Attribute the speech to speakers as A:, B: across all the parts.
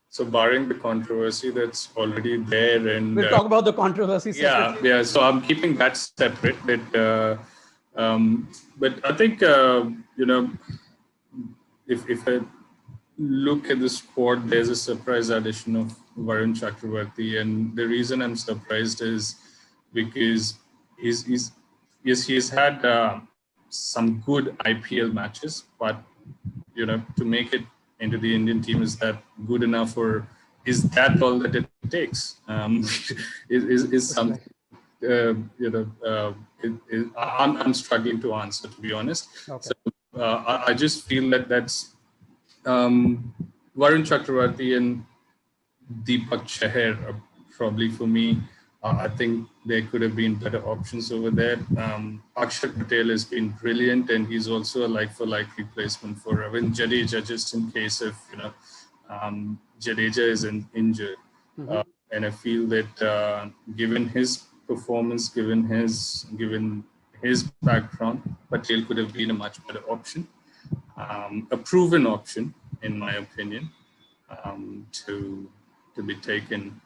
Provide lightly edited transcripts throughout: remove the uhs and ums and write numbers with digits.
A: So barring the controversy that's already there, and
B: we'll talk about the controversy separately.
A: yeah. So I'm keeping that separate. But I think if I look at the squad, there's a surprise addition of Varun Chakravarti, and the reason I'm surprised is because he's yes, he's had some good IPL matches, but to make it into the Indian team, is that good enough, or is that all that it takes? Is something I'm struggling to answer, to be honest.
B: Okay.
A: So I just feel that that's Varun Chakravarti and Deepak Chahar are probably, for me. I think there could have been better options over there. Akshat Patel has been brilliant, and he's also a like-for-like replacement for Ravin Jadeja, just in case if Jadeja is injured. And I feel that given his performance, given his background, Patel could have been a much better option, a proven option, in my opinion, to be taken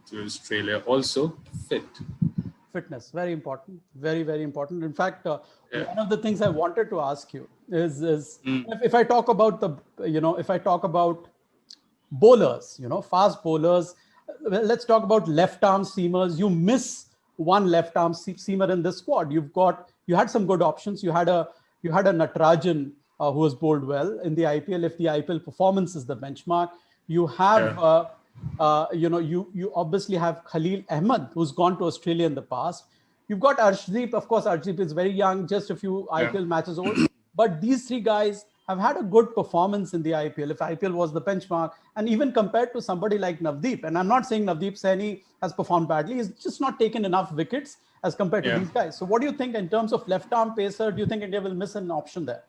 A: to Australia. Also,
B: Fitness, very important, very, very important. In fact, one of the things I wanted to ask you is if I talk about bowlers, fast bowlers, let's talk about left arm seamers. You miss one left arm seamer in this squad. You had some good options. You had a Natarajan who has bowled well in the IPL. If the IPL performance is the benchmark, you have you obviously have Khalil Ahmed, who's gone to Australia in the past. You've got Arshdeep. Of course, Arshdeep is very young, just a few IPL matches old. But these three guys have had a good performance in the IPL, if IPL was the benchmark. And even compared to somebody like Navdeep, and I'm not saying Navdeep Saini has performed badly, he's just not taken enough wickets as compared to these guys. So what do you think in terms of left-arm pacer? Do you think India will miss an option there?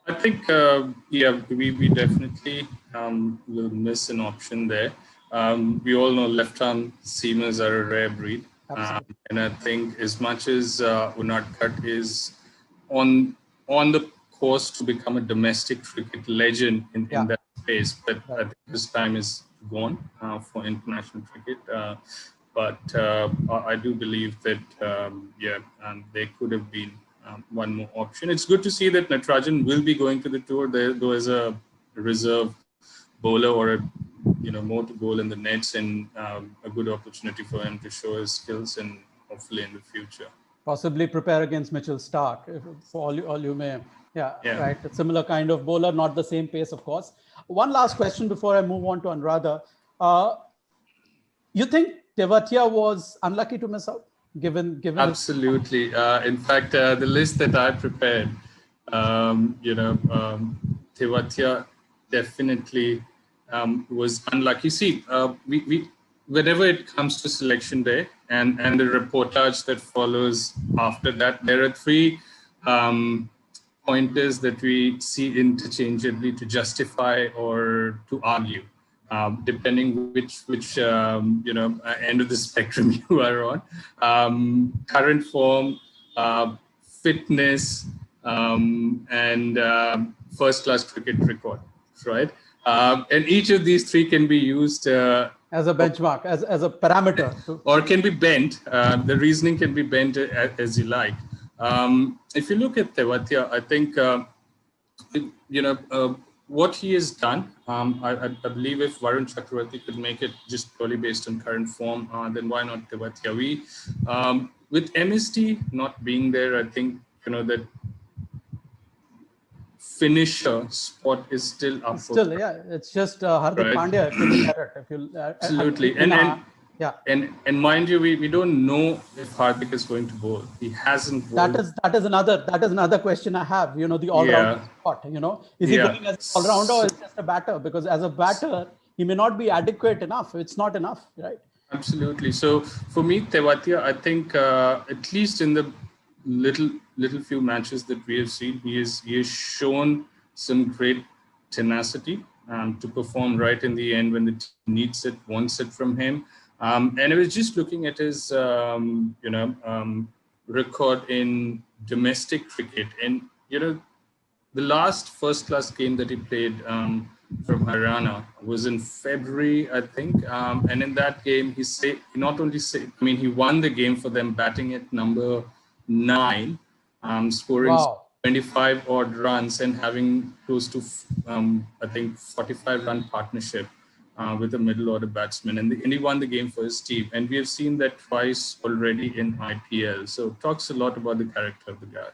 A: I think, we definitely will miss an option there. We all know left-arm seamers are a rare breed. And I think as much as Unadkat is on the course to become a domestic cricket legend in that space, but I think his time is gone for international cricket. But I do believe that, there could have been one more option. It's good to see that Natarajan will be going to the tour, though as a reserve bowler or more to bowl in the nets, and a good opportunity for him to show his skills, and hopefully in the future
B: possibly prepare against Mitchell Stark, for all you may. Right. A similar kind of bowler, not the same pace, of course. One last question before I move on to Anuradha. You think Tewatia was unlucky to miss out? Given
A: Absolutely. In fact, the list that I prepared, Tewatia definitely was unlucky. See, we whenever it comes to selection day and the reportage that follows after that, there are three pointers that we see interchangeably to justify or to argue. Depending which end of the spectrum you are on. Current form, fitness, and first-class cricket record, right? And each of these three can be used
B: as a benchmark, as a parameter.
A: Or can be bent. The reasoning can be bent as you like. If you look at Tewatia, I think, what he has done, I believe if Varun Chakravarti could make it just purely based on current form, then why not Tewatia? With MST not being there, I think, that finisher spot is still up.
B: It's just Hardik Pandya. If you look at it,
A: absolutely. And mind you, we don't know if Hardik is going to bowl. He hasn't bowled.
B: That is another question I have. The all-round spot. Is he going as an all-rounder or is just a batter? Because as a batter, he may not be adequate enough. It's not enough, right?
A: Absolutely. So for me, Tewatia, I think at least in the little few matches that we have seen, he has shown some great tenacity to perform right in the end when the team needs it, wants it from him. And I was just looking at his, record in domestic cricket, and the last first-class game that he played from Haryana. It was in February, I think. And in that game, he not only I mean, he won the game for them, batting at number 9, scoring
B: Wow.
A: 25 odd runs and having close to, I think, 45-run partnership with a middle order batsman. And he won the game for his team. And we have seen that twice already in IPL. So it talks a lot about the character of the guy.